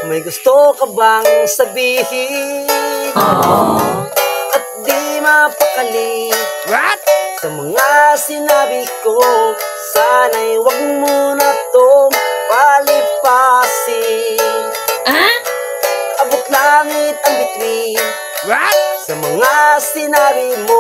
May gusto ka bang sabihin? At di mapakali sa mga sinabi ko. Sana'y wag mo na tong palipasin. Abot langit ang bituin sa mga sinabi mo.